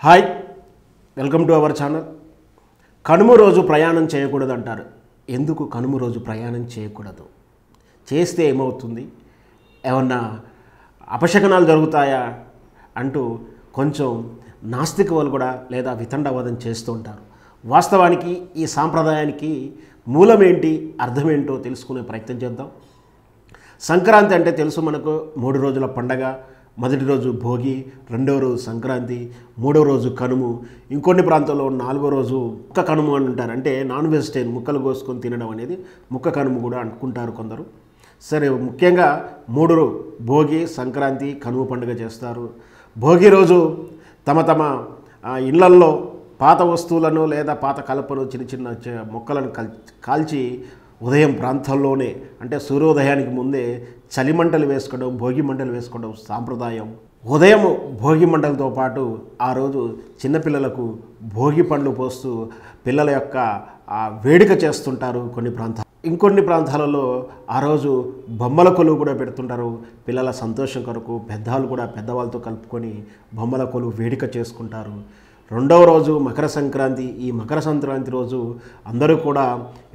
Hi, welcome to our channel. Kanuma రోజు ప్రయాణం చేయకూడదు అంటారు. ఎందుకు కనుమ రోజు ప్రయాణం చేయకూడదు? చేస్తే ఏమవుతుంది? ఏమన్నా అపశకనాలు జరుగుతాయా అంటూ కొంచెం నాస్తికులు కూడా లేదా వితండవాదం చేస్తూ ఉంటారు. వాస్తవానికి ఈ సాంప్రదాయానికి మూలమేంటి, అర్థమేంటో తెలుసుకునే ప్రయత్నం చేద్దాం. సంక్రాంతి అంటే తెలుసు మనకు, 3 రోజుల పండగ. మొదటి రోజు భోగి, రెండవ రోజు సంక్రాంతి, మూడవ రోజు కనుము, ఇంకొన్ని ప్రాంతాల్లో 4వ రోజు ముక్క కనుము అని అంటారు. అంటే నాన్ వెజిటేరియన్ ముక్కలు కోసుకొని తినడం అనేది ముక్క కనుము కూడా అనుకుంటారు కొందరు. సరే, ముఖ్యంగా 3 భోగి, సంక్రాంతి, కనుము పండుగ చేస్తారు. భోగి రోజు తమ ఇళ్లల్లో పాత వస్తువులను లేదా పాత కలపను చిన్న మొక్కలను కాల్చి ఉదయం ప్రాంతాల్లోనే, అంటే సూర్యోదయానికి ముందే చలిమంటలు వేసుకోవడం, భోగి మంటలు వేసుకోవడం సాంప్రదాయం. ఉదయం భోగి మంటలతో పాటు ఆ రోజు చిన్నపిల్లలకు భోగి పండ్లు పోస్తూ పిల్లల యొక్క వేడుక చేస్తుంటారు కొన్ని ప్రాంతాలు. ఇంకొన్ని ప్రాంతాలలో ఆ రోజు బొమ్మల కొలువు కూడా పెడుతుంటారు. పిల్లల సంతోషం కొరకు పెద్దవాళ్ళతో కలుపుకొని బొమ్మల కొలువు వేడుక చేసుకుంటారు. రెండవ రోజు మకర సంక్రాంతి. ఈ మకర సంక్రాంతి రోజు అందరూ కూడా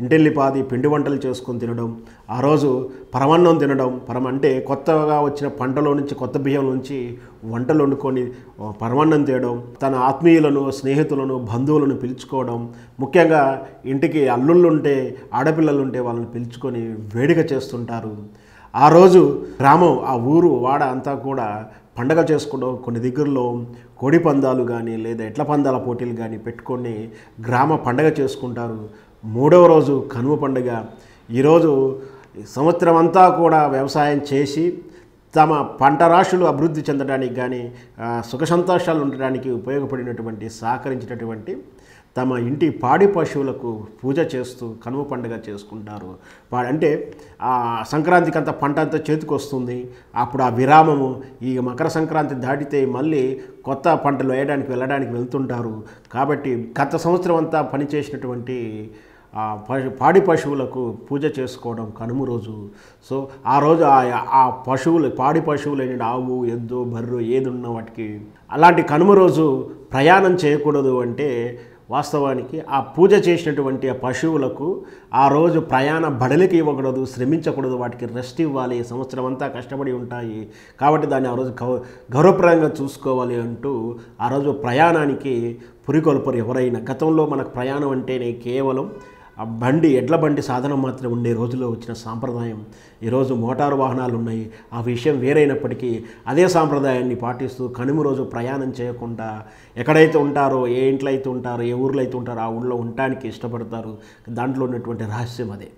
ఇంటిల్లిపాది పిండి వంటలు చేసుకొని తినడం, ఆ రోజు పరమాన్నం తినడం. అంటే కొత్తగా వచ్చిన పంటలో నుంచి, కొత్త బియ్యం నుంచి వంటలు వండుకొని పరమాన్నం తినడం, తన ఆత్మీయులను, స్నేహితులను, బంధువులను పిలుచుకోవడం. ముఖ్యంగా ఇంటికి అల్లుళ్ళుంటే, ఆడపిల్లలుంటే వాళ్ళని పిలుచుకొని వేడుక చేస్తుంటారు. ఆ రోజు గ్రామం, ఆ ఊరు, వాడ అంతా కూడా పండగ చేసుకోవడం. కొన్ని దగ్గరలో కోడి పందాలు కానీ లేదా ఎడ్ల పందాల పోటీలు కానీ పెట్టుకొని గ్రామ పండగ చేసుకుంటారు. 3వ రోజు కనుమ పండుగ. ఈరోజు సంవత్సరం అంతా కూడా వ్యవసాయం చేసి తమ పంట రాశులు అభివృద్ధి చెందడానికి కానీ సుఖ సంతోషాలు ఉండడానికి ఉపయోగపడినటువంటి, సహకరించినటువంటి తమ ఇంటి పాడి పశువులకు పూజ చేస్తూ కనుమ పండుగ చేసుకుంటారు. అంటే ఆ సంక్రాంతికి అంత పంట అంతా చేతికి వస్తుంది. అప్పుడు ఆ విరామము, ఈ మకర సంక్రాంతి దాటితే మళ్ళీ కొత్త పంటలు వెళ్ళడానికి వెళ్తుంటారు. కాబట్టి గత సంవత్సరం అంతా పనిచేసినటువంటి పాడి పశువులకు పూజ చేసుకోవడం కనుమ రోజు. సో ఆ రోజు ఆ పాడి పశువులు అయిన ఆవు, ఎద్దు, బర్రు ఏది ఉన్న వాటికి అలాంటి కనుమ రోజు ప్రయాణం చేయకూడదు. అంటే వాస్తవానికి ఆ పూజ చేసినటువంటి ఆ పశువులకు ఆ రోజు ప్రయాణ బడలికి ఇవ్వకూడదు, శ్రమించకూడదు, వాటికి రెస్ట్ ఇవ్వాలి. సంవత్సరం అంతా కష్టపడి ఉంటాయి కాబట్టి దాన్ని ఆ రోజు గౌరవప్రదంగా చూసుకోవాలి అంటూ ఆ రోజు ప్రయాణానికి పురికొల్పరు ఎవరైనా. గతంలో మనకు ప్రయాణం అంటేనే కేవలం ఎడ్ల బండి సాధనం మాత్రం ఉండే రోజుల్లో వచ్చిన సాంప్రదాయం. ఈరోజు మోటారు వాహనాలు ఉన్నాయి. ఆ విషయం వేరైనప్పటికీ అదే సాంప్రదాయాన్ని పాటిస్తూ కనుమ రోజు ప్రయాణం చేయకుండా ఎక్కడైతే ఉంటారో, ఏ ఇంట్లో అయితే ఉంటారో, ఏ ఊర్లో అయితే ఉంటారో ఆ ఊళ్ళో ఉండటానికి ఇష్టపడతారు. దాంట్లో ఉన్నటువంటి రహస్యం అదే.